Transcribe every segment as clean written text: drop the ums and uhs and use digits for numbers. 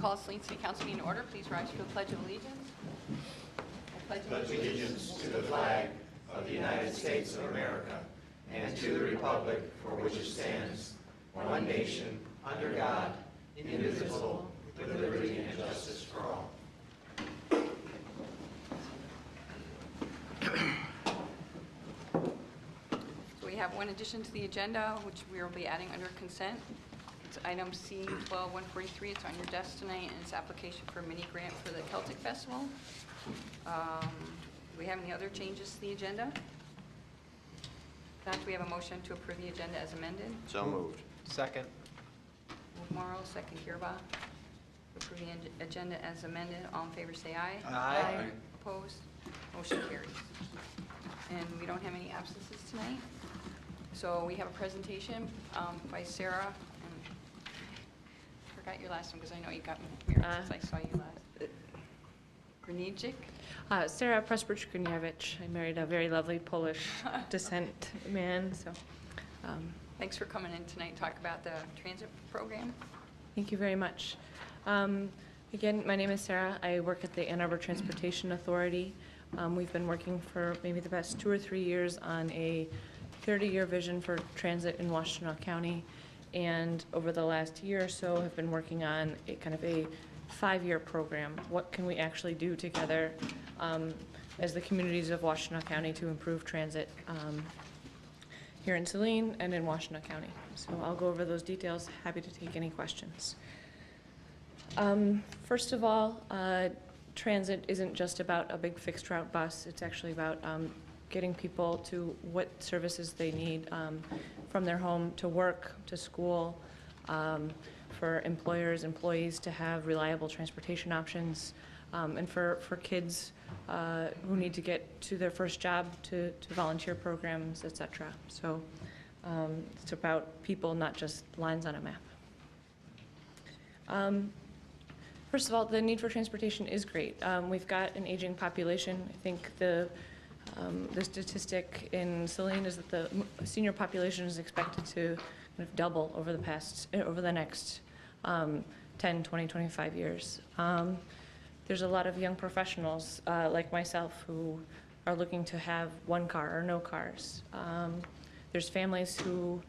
call Saline City Council meeting to order. Please rise for the Pledge of Allegiance. I pledge allegiance to the flag of the United States of America and to the republic for which it stands, one nation, under God, indivisible, with liberty and justice for all. So we have one addition to the agenda, which we will be adding under consent. It's item C-12-143. It's on your desk tonight, and it's application for a mini grant for the Celtic Festival. Do we have any other changes to the agenda? If not, do we have a motion to approve the agenda as amended? So moved. Second. Move Morrow, second Kirba. Approve the agenda as amended. All in favor say aye. Aye. Opposed? Motion carries. And we don't have any absences tonight. So we have a presentation by Sarah. And I forgot your last one because I know you got me here since I saw you last. Graniczyk? Sarah Presbridge-Gruniewicz. I married a very lovely Polish descent man. So, thanks for coming in tonight to talk about the transit program. thank you very much. Again, my name is Sarah. I work at the Ann Arbor Transportation Authority. We've been working for maybe the past 2 or 3 years on a 30-year vision for transit in Washtenaw County, and over the last year or so have been working on a kind of a 5-year program. What can we actually do together as the communities of Washtenaw County to improve transit here in Saline and in Washtenaw County? So I'll go over those details. Happy to take any questions. First of all, transit isn't just about a big fixed route bus. It's actually about getting people to what services they need from their home to work, to school, for employers, employees to have reliable transportation options, and for kids who need to get to their first job, to volunteer programs, etc. So it's about people, not just lines on a map. First of all, the need for transportation is great. We've got an aging population. I think the statistic in Saline is that the senior population is expected to kind of double over the next 10, 20, 25 years. There's a lot of young professionals like myself who are looking to have one car or no cars. There's families who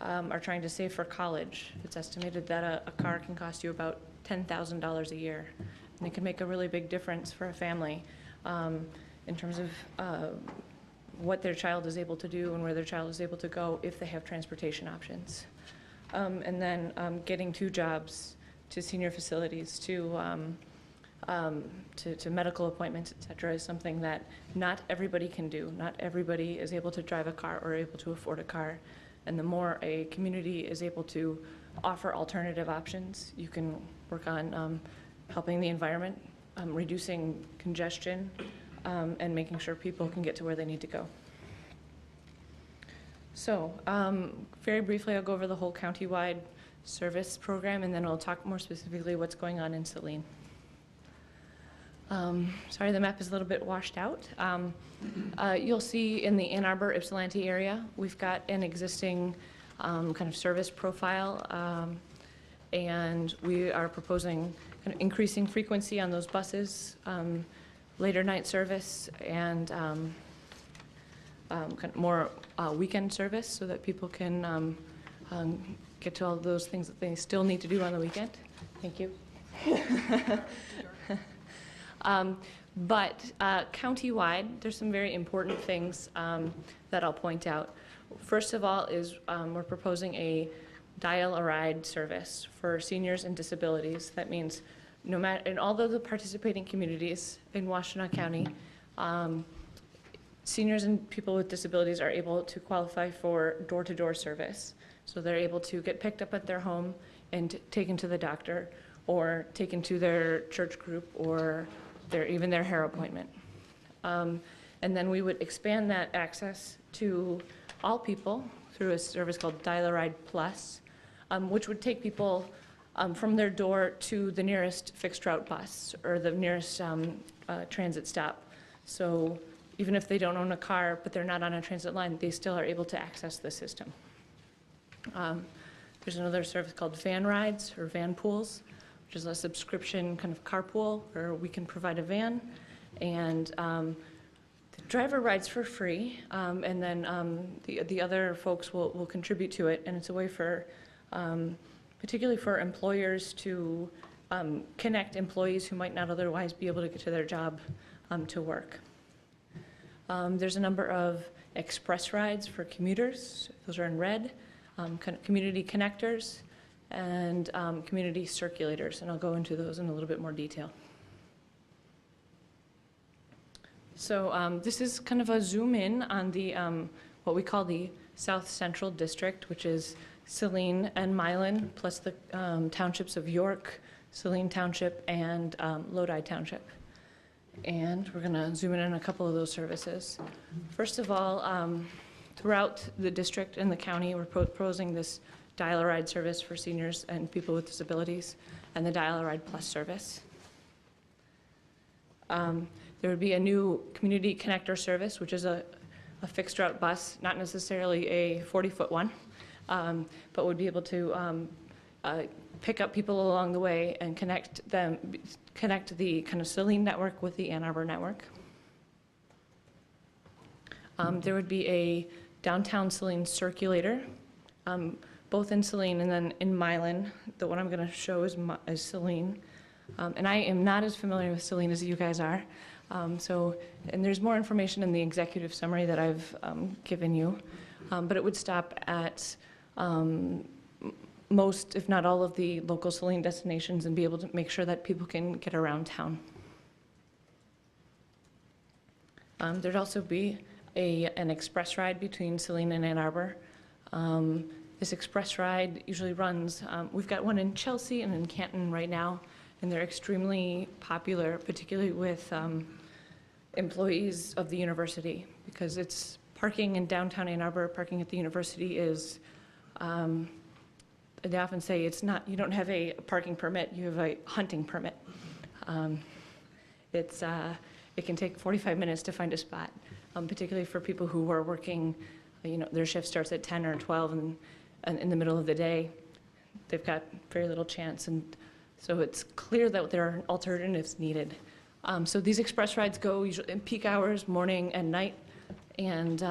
are trying to save for college. It's estimated that a car can cost you about $10,000 a year, and it can make a really big difference for a family in terms of what their child is able to do and where their child is able to go if they have transportation options. And then getting to jobs, to senior facilities, to medical appointments, et cetera, is something that not everybody can do. Not everybody is able to drive a car or able to afford a car. And the more a community is able to offer alternative options, you can work on helping the environment, reducing congestion, and making sure people can get to where they need to go. So very briefly, I'll go over the whole county-wide service program, and then I'll talk more specifically what's going on in Saline. Sorry, the map is a little bit washed out. You'll see in the Ann Arbor, Ypsilanti area, we've got an existing kind of service profile, and we are proposing kind of increasing frequency on those buses, later night service, and kind of more weekend service so that people can get to all those things that they still need to do on the weekend. Thank you. But county-wide, there's some very important things that I'll point out. First of all is we're proposing a dial-a-ride service for seniors and disabilities. That means no matter, in all of the participating communities in Washtenaw County, seniors and people with disabilities are able to qualify for door-to-door service. So they're able to get picked up at their home and taken to the doctor, or taken to their church group, or even their hair appointment. And then we would expand that access to all people through a service called Dial-A-Ride Plus, which would take people from their door to the nearest fixed route bus or the nearest transit stop. So even if they don't own a car, but they're not on a transit line, they still are able to access the system. There's another service called van rides or van pools, which is a subscription kind of carpool where we can provide a van, and the driver rides for free, and then the other folks will contribute to it, and it's a way for, particularly for employers to connect employees who might not otherwise be able to get to their job to work. There's a number of express rides for commuters. Those are in red. Community connectors and community circulators, and I'll go into those in a little bit more detail. So this is kind of a zoom in on the what we call the South Central District, which is Saline and Milan, plus the townships of York, Saline Township, and Lodi Township. And we're going to zoom in on a couple of those services. First of all, throughout the district and the county, we're proposing this Dial-A-Ride service for seniors and people with disabilities, and the Dial-A-Ride Plus service. There would be a new community connector service, which is a fixed route bus, not necessarily a 40-foot one, but would be able to pick up people along the way and connect the kind of Saline network with the Ann Arbor network. There would be a downtown Saline circulator, both in Saline and then in Milan. The one I'm going to show is Saline. And I am not as familiar with Saline as you guys are. And there's more information in the executive summary that I've given you. But it would stop at most, if not all, of the local Saline destinations and be able to make sure that people can get around town. There'd also be an express ride between Saline and Ann Arbor. This express ride usually runs, we've got one in Chelsea and in Canton right now, and they're extremely popular, particularly with employees of the university, because it's parking in downtown Ann Arbor. Parking at the university is, they often say it's not, you don't have a parking permit, you have a hunting permit. It can take 45 minutes to find a spot, particularly for people who are working, their shift starts at 10 or 12 and in the middle of the day. They've got very little chance, and so it's clear that there are alternatives needed. So these express rides go usually in peak hours, morning and night, and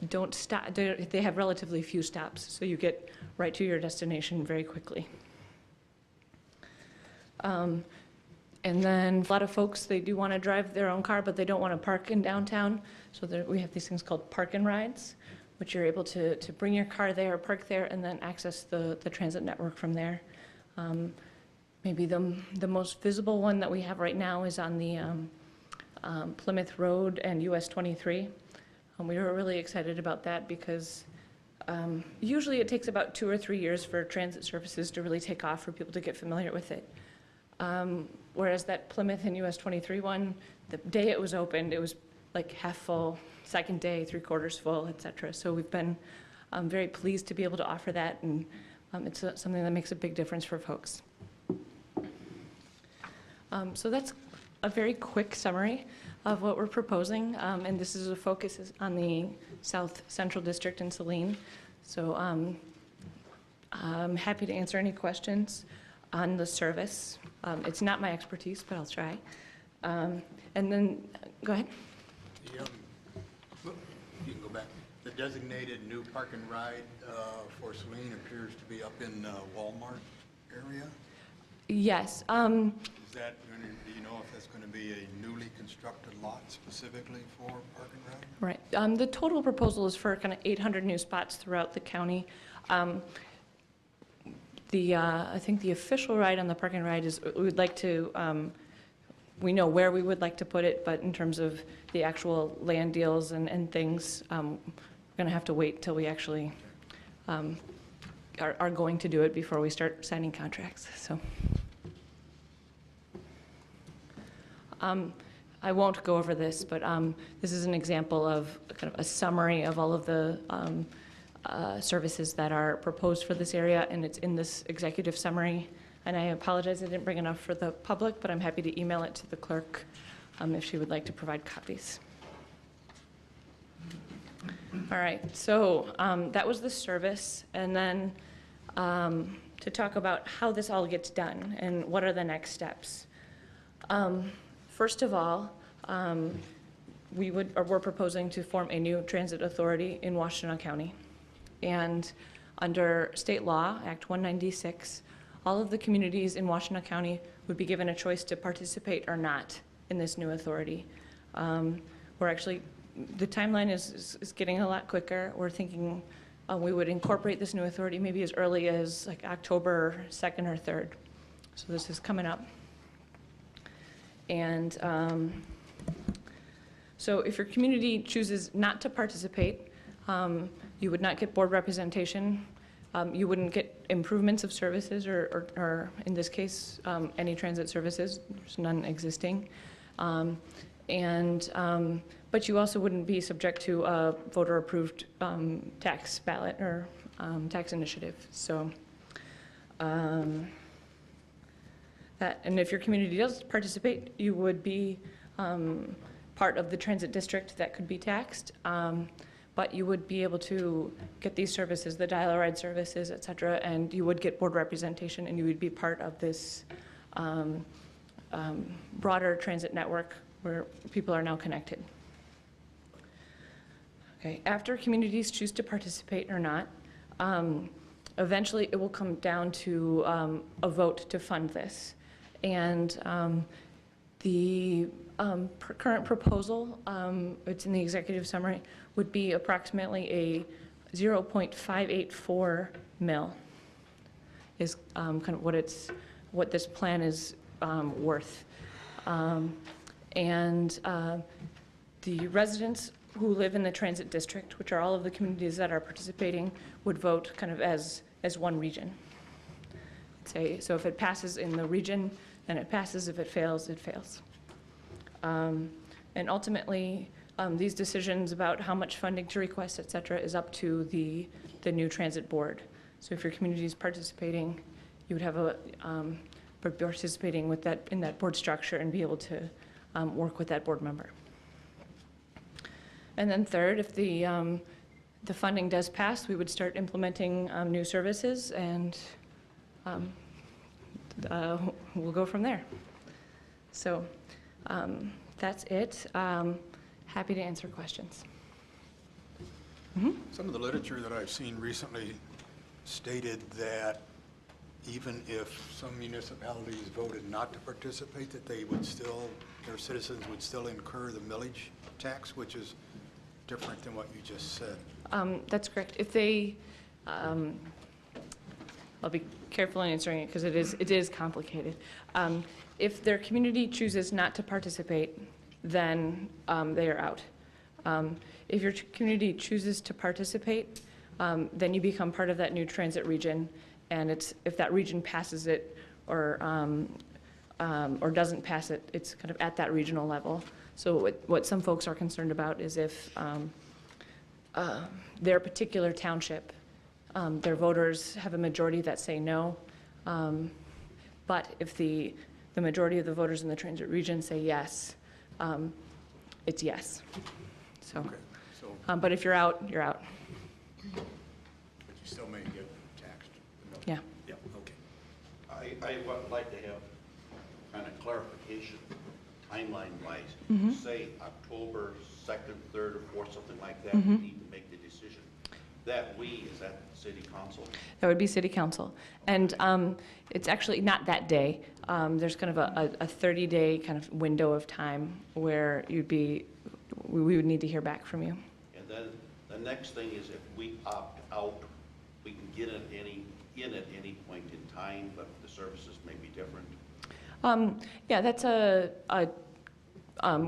don't stop. They have relatively few stops, so you get right to your destination very quickly. And then a lot of folks, they do want to drive their own car, but they don't want to park in downtown. So we have these things called park-and-rides, which you're able to bring your car there, park there, and then access the transit network from there. Maybe the most visible one that we have right now is on the Plymouth Road and US 23. We were really excited about that because usually it takes about 2 or 3 years for transit services to really take off, for people to get familiar with it. Whereas that Plymouth and US 23 one, the day it was opened, it was like half full, second day, 3/4 full, et cetera. So we've been very pleased to be able to offer that, and it's something that makes a big difference for folks. So that's a very quick summary of what we're proposing, and this is a focus on the South Central District in Saline. So I'm happy to answer any questions on the service. It's not my expertise, but I'll try. And then, go ahead. You can go back. The designated new park and ride for Saline appears to be up in Walmart area. Yes. Is that going to, do you know if that's going to be a newly constructed lot specifically for park and ride? Right. The total proposal is for kind of 800 new spots throughout the county. I think the official ride on the park and ride is we would like to, we know where we would like to put it, but in terms of the actual land deals and things, we're going to have to wait till we actually are going to do it before we start signing contracts. So I won't go over this, but this is an example of kind of a summary of all of the services that are proposed for this area, and it's in this executive summary. And I apologize I didn't bring enough for the public, but I'm happy to email it to the clerk if she would like to provide copies. All right, so that was the service, and then to talk about how this all gets done and what are the next steps. First of all, we're proposing to form a new transit authority in Washtenaw County. And under state law, Act 196, all of the communities in Washtenaw County would be given a choice to participate or not in this new authority. We're actually, the timeline is getting a lot quicker. We're thinking we would incorporate this new authority maybe as early as like October 2nd or 3rd. So this is coming up. And so if your community chooses not to participate, you would not get board representation. You wouldn't get improvements of services or in this case, any transit services. There's none existing. But you also wouldn't be subject to a voter-approved tax ballot or tax initiative. So and if your community does participate, you would be part of the transit district that could be taxed. But you would be able to get these services, the dial-a-ride services, et cetera, and you would get board representation, and you would be part of this broader transit network where people are now connected. Okay, after communities choose to participate or not, eventually it will come down to a vote to fund this. And the current proposal, it's in the executive summary, would be approximately a 0.584 mil is kind of what this plan is worth. The residents who live in the transit district, which are all of the communities that are participating, would vote kind of as one region. So if it passes in the region, then it passes. If it fails, it fails. And ultimately, these decisions about how much funding to request, et cetera, is up to the new transit board. So if your community is participating, you would have participating with that in that board structure and be able to work with that board member. And then third, if the funding does pass, we would start implementing new services, and we'll go from there. So that's it. Happy to answer questions. Mm-hmm. Some of the literature that I've seen recently stated that even if some municipalities voted not to participate, that they would still, their citizens would still incur the millage tax, which is different than what you just said. That's correct. If they, I'll be careful in answering it because it is complicated. If their community chooses not to participate, then they are out. If your community chooses to participate, then you become part of that new transit region, and if that region passes it or doesn't pass it, it's kind of at that regional level. So what some folks are concerned about is if their particular township, their voters have a majority that say no, but if the majority of the voters in the transit region say yes, it's yes. So, Okay, so, but if you're out, you're out. but you still may get taxed. No. Yeah. Yeah, okay. I would like to have kind of clarification, timeline-wise. Mhm. Say October 2nd, 3rd, or 4th, something like that, Mhm. we need to make the decision. That is that city council? That would be city council. And it's actually not that day. There's kind of a 30-day kind of window of time where we would need to hear back from you. And then the next thing is if we opt out, we can get in at any point in time, but the services may be different. Yeah, that's a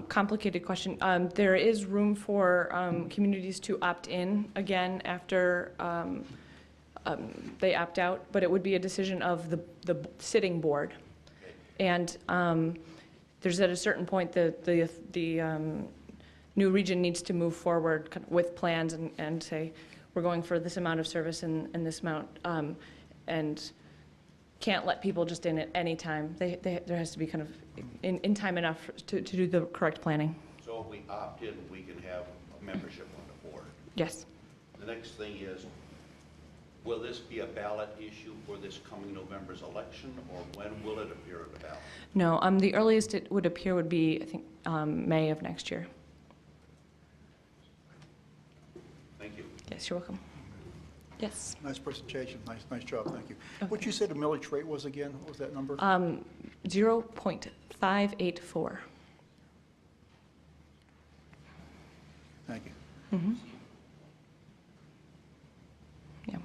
complicated question. There is room for communities to opt in again after they opt out, but it would be a decision of the sitting board. And there's at a certain point the new region needs to move forward kind of with plans and say, we're going for this amount of service and this amount, and can't let people just in at any time. There has to be kind of in time enough to do the correct planning. So if we opt in, we can have a membership on the board. Yes. The next thing is, Will this be a ballot issue for this coming November's election, or when will it appear at the ballot? No, the earliest it would appear would be, I think, May of next year. Thank you. Yes, you're welcome. Yes. Nice presentation, nice job, thank you. Okay. What you said the millage rate was again? What was that number? 0.584. Thank you. Mm-hmm. Yeah.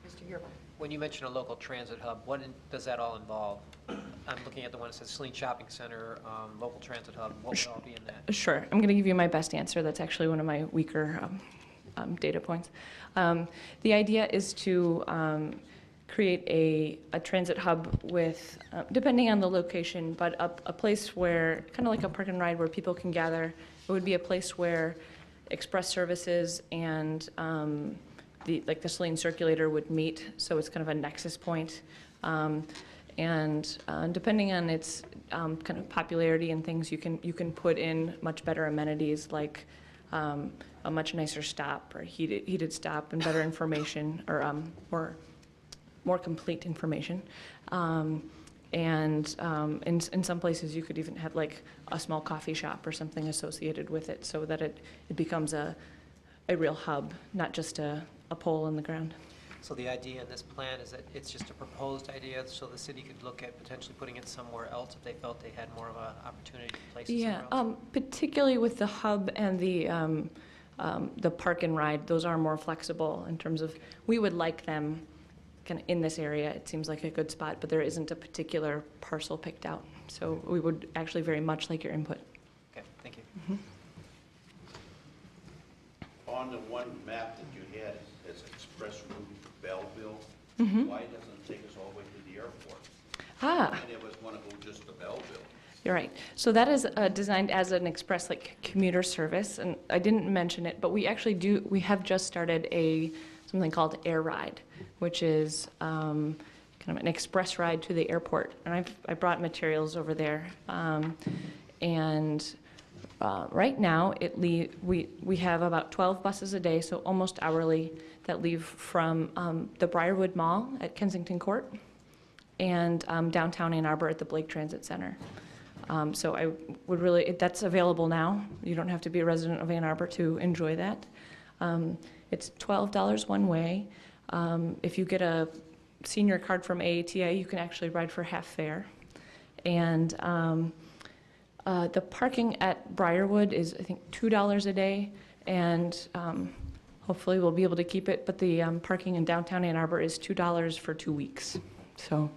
Mr. Herba. When you mention a local transit hub, does that all involve? I'm looking at the one that says Saline Shopping Center, local transit hub. What would all be in that? Sure. I'm going to give you my best answer. That's actually one of my weaker data points. The idea is to create a transit hub with, depending on the location, but a place where, kind of like a park and ride where people can gather. It would be a place where express services and the Saline circulator would meet, so it's kind of a nexus point. And depending on its kind of popularity and things, you can put in much better amenities like a much nicer stop or heated stop and better information or more complete information. And in some places you could even have like a small coffee shop or something associated with it so that it becomes a real hub, not just a pole in the ground. So the idea in this plan is that it's just a proposed idea, so the city could look at potentially putting it somewhere else if they felt they had more of an opportunity to place it somewhere else? Particularly with the hub and the park and ride, those are more flexible in terms of, we would like them kind of in this area. It seems like a good spot, but there isn't a particular parcel picked out. So we would actually very much like your input. Okay, thank you. Mm-hmm. On the one map that you had, as Express Route Belleville, Mm-hmm. why doesn't it take us all the way to the airport? Ah. Many of us want to go just to Belleville. You're right. So that is designed as an express commuter service, and I didn't mention it, but we actually we have just started something called Air Ride, which is kind of an express ride to the airport. And I brought materials over there, and right now we have about 12 buses a day, so almost hourly, that leave from the Briarwood Mall at Kensington Court and downtown Ann Arbor at the Blake Transit Center. So I would that's available now. You don't have to be a resident of Ann Arbor to enjoy that. It's $12 one way. If you get a senior card from AATA, you can actually ride for half fare. And the parking at Briarwood is, I think, $2 a day, and hopefully we'll be able to keep it, but the parking in downtown Ann Arbor is $2 for 2 weeks. So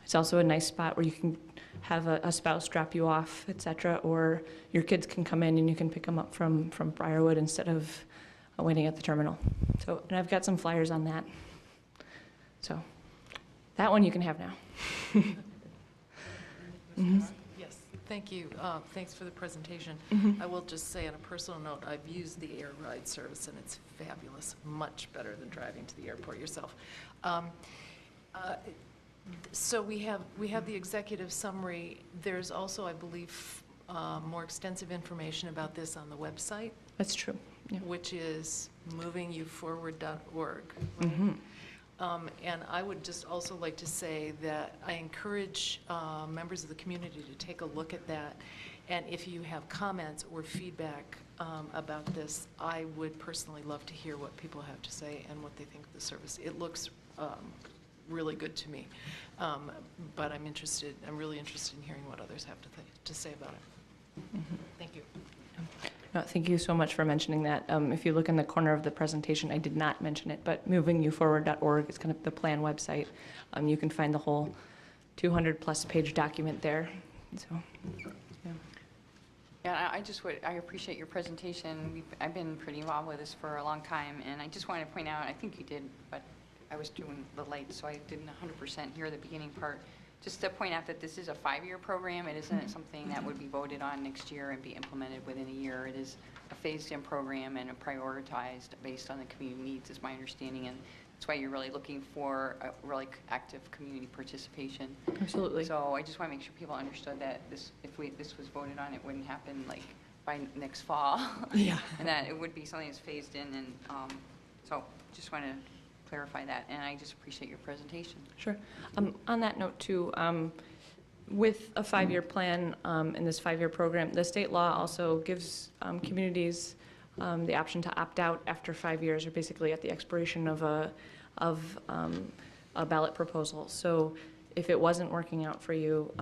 it's also a nice spot where you can have a spouse drop you off, et cetera, or your kids can come in and you can pick them up from Briarwood instead of waiting at the terminal. So, and I've got some flyers on that. So that one you can have now. Mm-hmm. Yes, thank you. Thanks for the presentation. Mhm. I will just say on a personal note, I've used the Air Ride service and it's fabulous, much better than driving to the airport yourself. So we have the executive summary. There's also, I believe, more extensive information about this on the website, That's true. Yeah. which is movingyouforward.org. Mm-hmm. And I would just also like to say that I encourage members of the community to take a look at that. And if you have comments or feedback about this, I would personally love to hear what people have to say and what they think of the service. It looks really good to me. But I'm really interested in hearing what others have to say about it. Mm-hmm. Thank you. No, thank you so much for mentioning that. If you look in the corner of the presentation, I did not mention it, but movingyouforward.org is kind of the plan website. You can find the whole 200-plus page document there. So, yeah. Yeah, I appreciate your presentation. I've been pretty involved with this for a long time, and I just wanted to point out, I think you did, but I was doing the lights, so I didn't 100% hear the beginning part. Just to point out that this is a 5-year program. It isn't something that would be voted on next year and be implemented within a year. It is a phased-in program and prioritized based on the community needs, is my understanding, and that's why you're really looking for a really active community participation. Absolutely. So I just want to make sure people understood that this was voted on, it wouldn't happen like by next fall. Yeah. And that it would be something that's phased in, and So just want to clarify that, and I just appreciate your presentation. Sure. On that note, too, with a 5-year plan in this 5-year program, the state law also gives communities the option to opt out after 5 years, or basically at the expiration of a ballot proposal. So if it wasn't working out for you,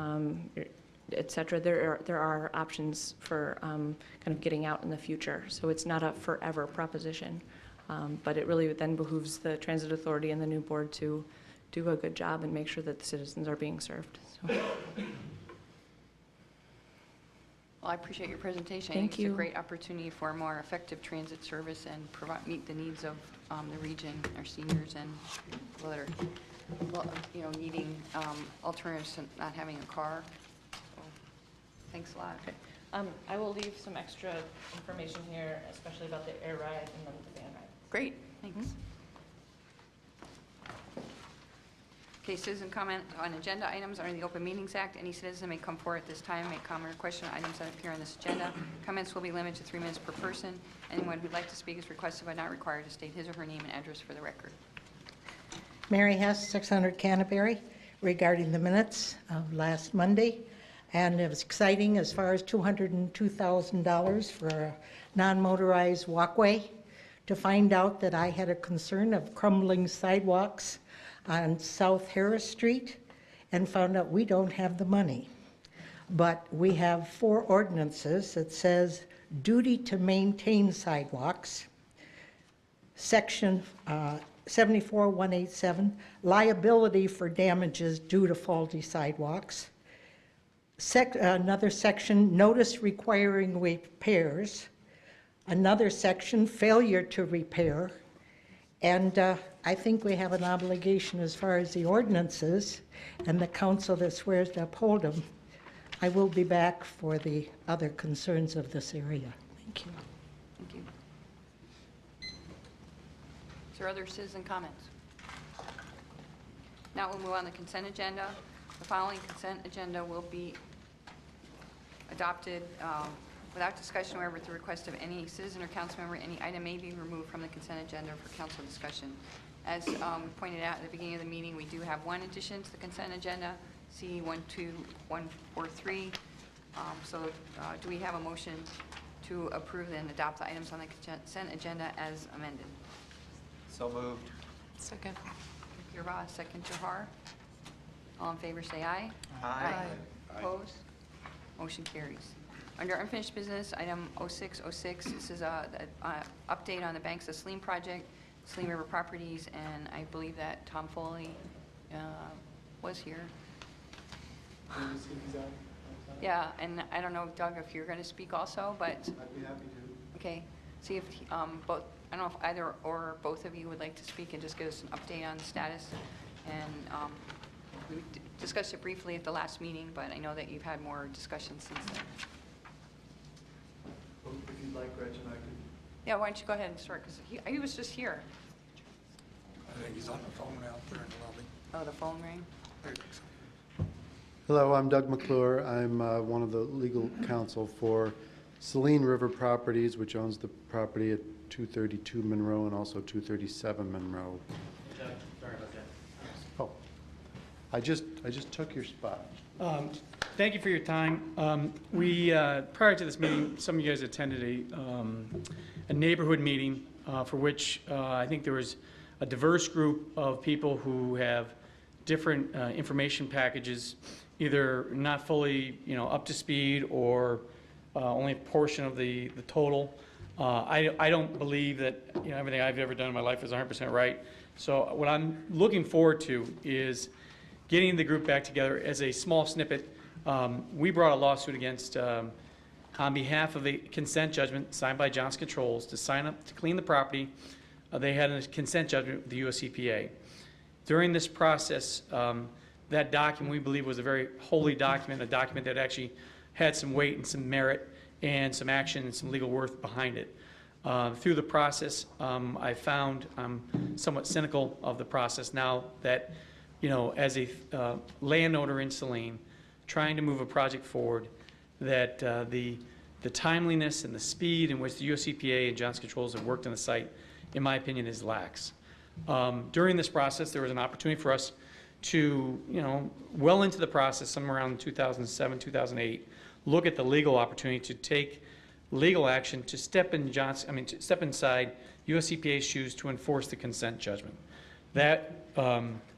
et cetera, there are options for kind of getting out in the future. So it's not a forever proposition. But it really then behooves the Transit Authority and the new board to do a good job and make sure that the citizens are being served. So. Well, I appreciate your presentation. Thank I think you. It's a great opportunity for a more effective transit service and meet the needs of the region, our seniors, and people that are, well, you know, needing alternatives to not having a car. So, thanks a lot. Okay. I will leave some extra information here, especially about the air ride and then the van ride. Great, thanks. Okay, citizen comment on agenda items under the Open Meetings Act. Any citizen may come forward at this time, make comment or question on items that appear on this agenda. Comments will be limited to 3 minutes per person. Anyone who'd like to speak is requested but not required to state his or her name and address for the record. Mary Hess, 600 Canterbury, regarding the minutes of last Monday. And it was exciting as far as $202,000 for a non-motorized walkway, to find out that I had a concern of crumbling sidewalks on South Harris Street, and found out we don't have the money. But we have 4 ordinances that says duty to maintain sidewalks, section 74187, liability for damages due to faulty sidewalks, another section, notice requiring repairs, another section, failure to repair, and I think we have an obligation as far as the ordinances and the council that swears to uphold them. I will be back for the other concerns of this area. Thank you. Thank you. Is there other citizen comments? Now we'll move on to the consent agenda. The following consent agenda will be adopted without discussion or at the request of any citizen or council member. Any item may be removed from the consent agenda for council discussion. As we pointed out at the beginning of the meeting, we do have one addition to the consent agenda, C12143. Do we have a motion to approve and adopt the items on the consent agenda as amended? So moved. Second. Yurba, second Johar. All in favor say aye. Aye. Opposed? Motion carries. Under unfinished business, item 0606, this is an update on the Banks of Saline project, Saline River Properties, and I believe that Tom Foley was here. Yeah, and I don't know, Doug, if you're going to speak also, but... I'd be happy to. Okay. See if both, I don't know if either or both of you would like to speak and just give us an update on the status. And we discussed it briefly at the last meeting, but I know that you've had more discussions since then. If you'd like, Gretchen, I could. Yeah, why don't you go ahead and start, because he was just here. I think he's on the phone out there in the lobby. Oh, the phone rang? Hello, I'm Doug McClure. I'm one of the legal counsel for Saline River Properties, which owns the property at 232 Monroe and also 237 Monroe. Sorry about that. Oh, I just took your spot. Thank you for your time. Prior to this meeting, some of you guys attended a neighborhood meeting for which I think there was a diverse group of people who have different information packages, either not fully, up to speed or only a portion of the total. I don't believe that everything I've ever done in my life is 100% right. So what I'm looking forward to is getting the group back together as a small snippet. We brought a lawsuit against, on behalf of a consent judgment signed by Johnson Controls to sign up to clean the property. They had a consent judgment with the US EPA. During this process, that document we believe was a very holy document, a document that actually had some weight and some merit and some action and some legal worth behind it. Through the process, I found I'm somewhat cynical of the process now that, as a landowner in Saline, trying to move a project forward, that the timeliness and the speed in which the US EPA and Johnson Controls have worked on the site in my opinion, is lax. During this process, there was an opportunity for us to, well into the process, somewhere around 2007, 2008, look at the legal opportunity to take legal action to step inside US EPA's shoes to enforce the consent judgment. That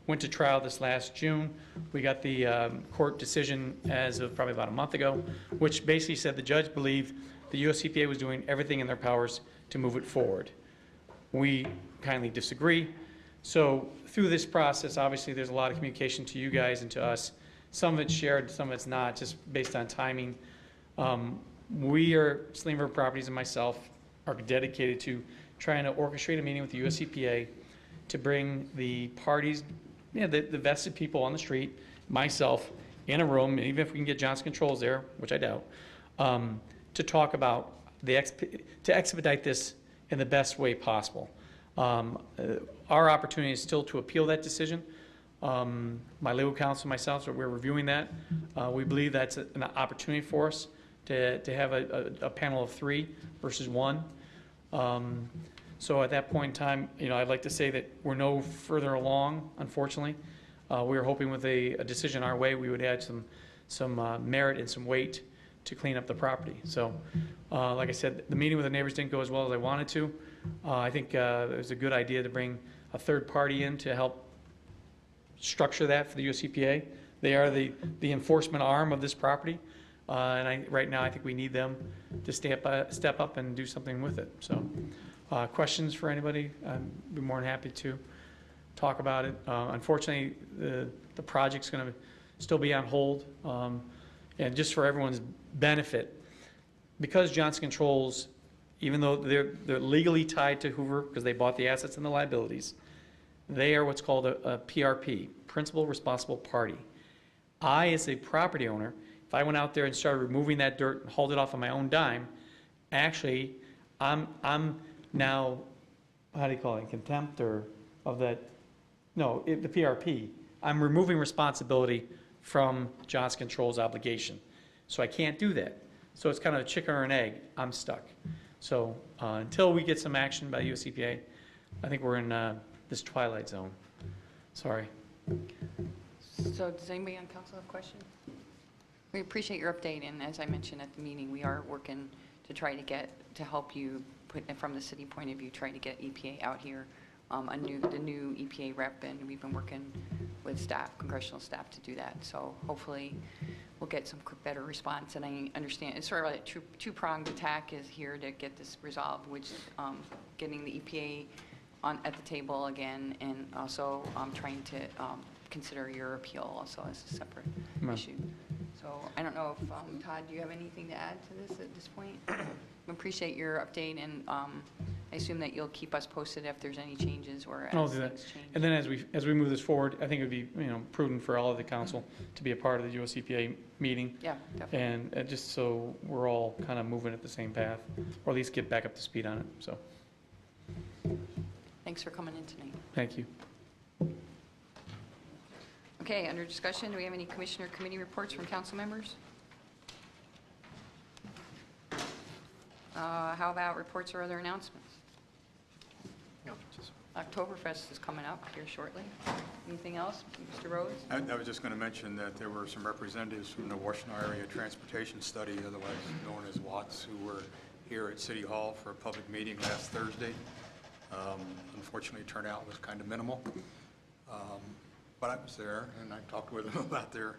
went to trial this last June. We got the court decision as of probably about a month ago, which basically said the judge believed the US EPA was doing everything in their powers to move it forward. We kindly disagree. So through this process, obviously, there's a lot of communication to you guys and to us. Some of it's shared, some of it's not, just based on timing. We are, Saline River Properties and myself, are dedicated to trying to orchestrate a meeting with the US EPA to bring the parties, the vested people on the street, myself, in a room, even if we can get Johnson Controls there, which I doubt, to talk about to expedite this in the best way possible. Our opportunity is still to appeal that decision. My legal counsel and myself, so we're reviewing that. We believe that's an opportunity for us to have a panel of 3 versus 1. So at that point in time, I'd like to say that we're no further along, unfortunately. We were hoping with a decision our way, we would add some merit and some weight to clean up the property. So, like I said, the meeting with the neighbors didn't go as well as I wanted to. I think it was a good idea to bring a third party in to help structure that for the US EPA. They are the enforcement arm of this property. And right now, I think we need them to step up and do something with it. So, questions for anybody? I'd be more than happy to talk about it. Unfortunately, the project's going to still be on hold. And just for everyone's benefit, because Johnson Controls, even though they're legally tied to Hoover because they bought the assets and the liabilities, they are what's called a PRP, Principal Responsible Party. I, as a property owner, if I went out there and started removing that dirt and hauled it off on my own dime, actually, I'm now, how do you call it, contempt or of that? No, the PRP. I'm removing responsibility from Johnson Controls' obligation. So I can't do that. So it's kind of a chicken or an egg. I'm stuck. So until we get some action by US EPA, I think we're in this twilight zone. Sorry. So does anybody on council have questions? We appreciate your update, and as I mentioned at the meeting, we are working to try to help you put, from the city point of view, trying to get EPA out here, the new EPA rep, and we've been working with staff, congressional staff, to do that. So hopefully we'll get some better response. And I understand it's sort of like a two-pronged attack is here to get this resolved, which getting the EPA at the table again, and also trying to consider your appeal also as a separate issue. So I don't know if, Todd, do you have anything to add to this at this point? We appreciate your update, and I assume that you'll keep us posted if there's any changes or as I'll do that. things change. And then as we move this forward, I think it would be prudent for all of the council to be a part of the US EPA meeting. Yeah, definitely. And just so we're all kind of moving at the same path, or at least get back up to speed on it. So Thanks for coming in tonight. thank you. Okay, under discussion, do we have any commissioner committee reports from council members? How about reports or other announcements? Oktoberfest is coming up here shortly. Anything else, Mr. Rhodes? I was just going to mention that there were some representatives from the Washington Area Transportation Study, otherwise known as WATS, who were here at City Hall for a public meeting last Thursday. Unfortunately, turnout was kind of minimal. But I was there, and I talked with them about their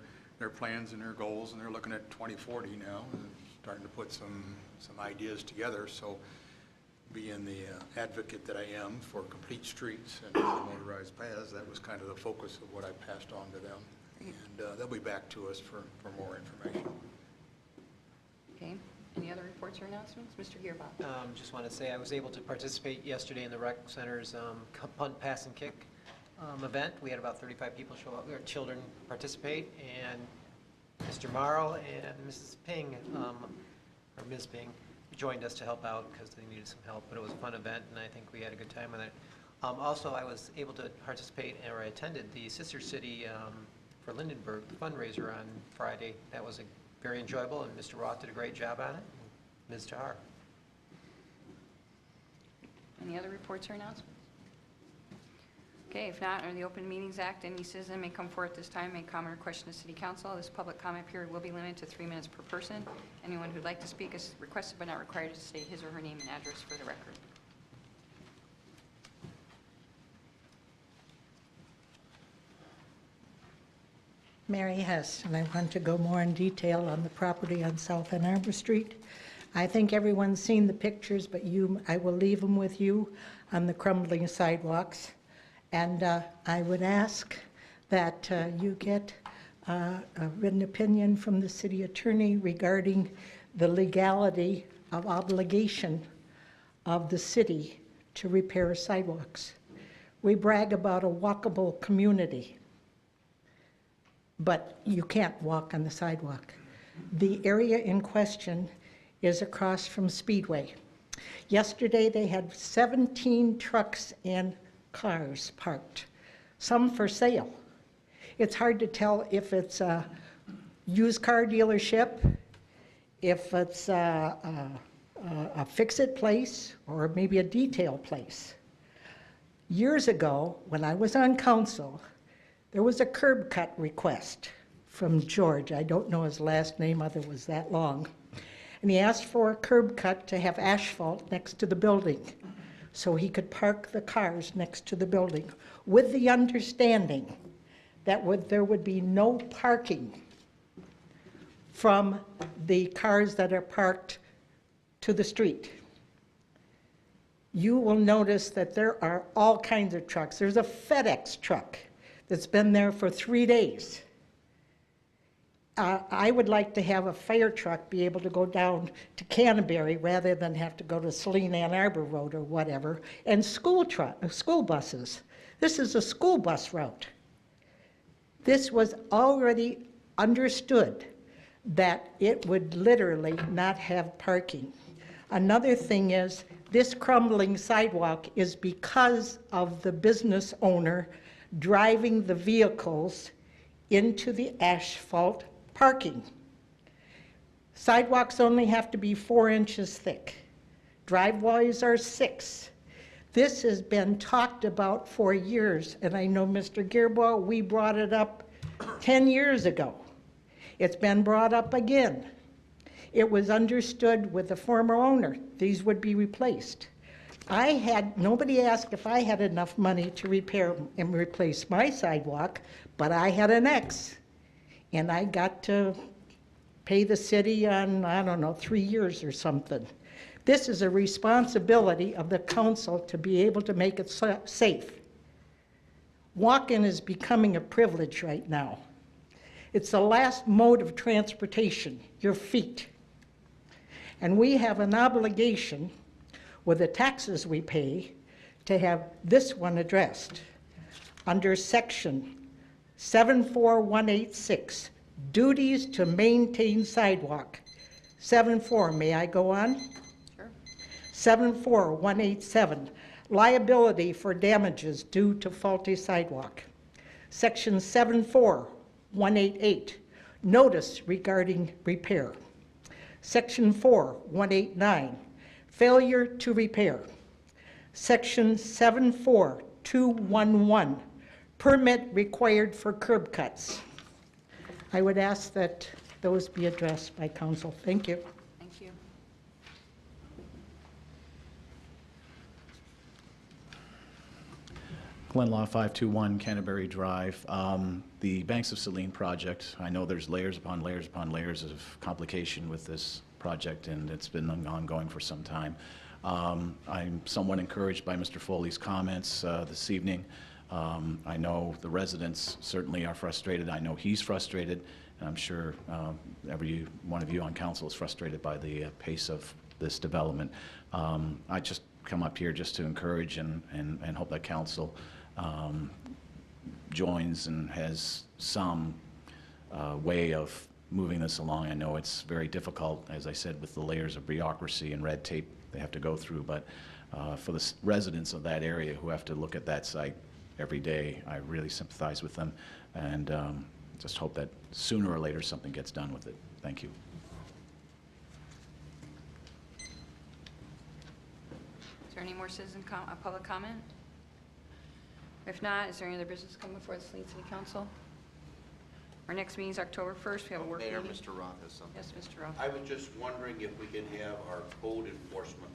plans and their goals, and they're looking at 2040 now, and starting to put some ideas together. So being the advocate that I am for complete streets and motorized paths, that was kind of the focus of what I passed on to them. And they'll be back to us for more information. Okay, any other reports or announcements? Mr. Gearbox? Just want to say I was able to participate yesterday in the rec center's punt, pass, and kick event. We had about 35 people show up. We had children participate, and Mr. Morrow and Mrs. Ping, or Ms. Ping, joined us to help out because they needed some help. But it was a fun event, and I think we had a good time with it. Also, I was able to participate, or I attended the Sister City for Lindenberg fundraiser on Friday. That was very enjoyable, and Mr. Roth did a great job on it. And Ms. Tahar. Any other reports or announcements? Okay, if not, under the Open Meetings Act, any citizen may come forward at this time, make comment or question to City Council. This public comment period will be limited to 3 minutes per person. Anyone who'd like to speak is requested but not required to state his or her name and address for the record. Mary Hess, and I want to go more in detail on the property on South Ann Arbor Street. I think everyone's seen the pictures, but I will leave them with you on the crumbling sidewalks. And I would ask that you get a written opinion from the city attorney regarding the legality of obligation of the city to repair sidewalks. We brag about a walkable community, but you can't walk on the sidewalk. The area in question is across from Speedway. Yesterday, they had 17 trucks and cars parked, some for sale. It's hard to tell if it's a used car dealership, if it's a fix-it place, or maybe a detail place. Years ago, when I was on council, there was a curb cut request from George. I don't know his last name, other was that long. And he asked for a curb cut to have asphalt next to the building so he could park the cars next to the building, with the understanding that there would be no parking from the cars that are parked to the street. You will notice that there are all kinds of trucks. There's a FedEx truck that's been there for 3 days. I would like to have a fire truck be able to go down to Canterbury rather than have to go to Saline Ann Arbor Road or whatever, and school buses. This is a school bus route. This was already understood that it would literally not have parking. Another thing is, this crumbling sidewalk is because of the business owner driving the vehicles into the asphalt parking. Sidewalks only have to be 4 inches thick. Driveways are 6. This has been talked about for years, and I know Mr. Gearbaugh, we brought it up 10 years ago. It's been brought up again. It was understood with the former owner, these would be replaced. Nobody asked if I had enough money to repair and replace my sidewalk, but I had an ex. And I got to pay the city on, I don't know, 3 years or something. This is a responsibility of the council to be able to make it safe. Walking is becoming a privilege right now. It's the last mode of transportation, your feet. And we have an obligation with the taxes we pay to have this one addressed. Under section 74186, duties to maintain sidewalk. 74, may I go on? Sure. 74187, liability for damages due to faulty sidewalk. Section 74188, notice regarding repair. Section 4189, failure to repair. Section 74211, permit required for curb cuts. I would ask that those be addressed by council. Thank you. Thank you. Glenn Law, 521 Canterbury Drive. The Banks of Saline project, I know there's layers upon layers upon layers of complication with this project, and it's been ongoing for some time. I'm somewhat encouraged by Mr. Foley's comments this evening. I know the residents certainly are frustrated. I know he's frustrated, and I'm sure every one of you on council is frustrated by the pace of this development. I just come up here just to encourage and hope that council joins and has some way of moving this along. I know it's very difficult, as I said, with the layers of bureaucracy and red tape they have to go through, but for the residents of that area who have to look at that site every day, I really sympathize with them, and just hope that sooner or later something gets done with it. Thank you. Is there there any more public comment? If not, is there any other business coming before the Saline City Council? Our next meeting is October 1st. We have a work meeting. Mayor, Mr. Roth has something. Yes, Mr. Roth. I was just wondering if we can have our code enforcement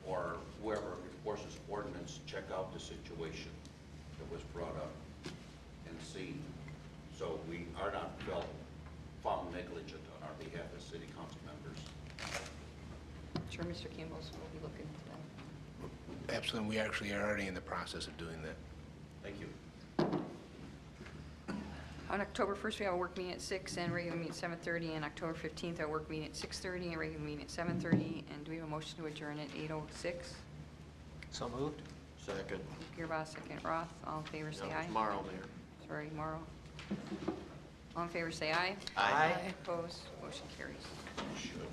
or whoever enforces ordinance check out the situation that was brought up and see, so we are not found negligent on our behalf as city council members. Sure, Mr. Campbell's will be looking into that. Absolutely, we actually are already in the process of doing that. Thank you. On October 1st, we have a work meeting at 6 and regular meeting at 7:30, and October 15th, our work meeting at 6:30 and regular meeting at 7:30. And do we have a motion to adjourn at 8:06? So moved? Second. Gearboss, second Roth. All in favor, say aye. Tomorrow, Mayor. Sorry, Morrow. All in favor, say aye. Aye. Opposed, motion carries. Should.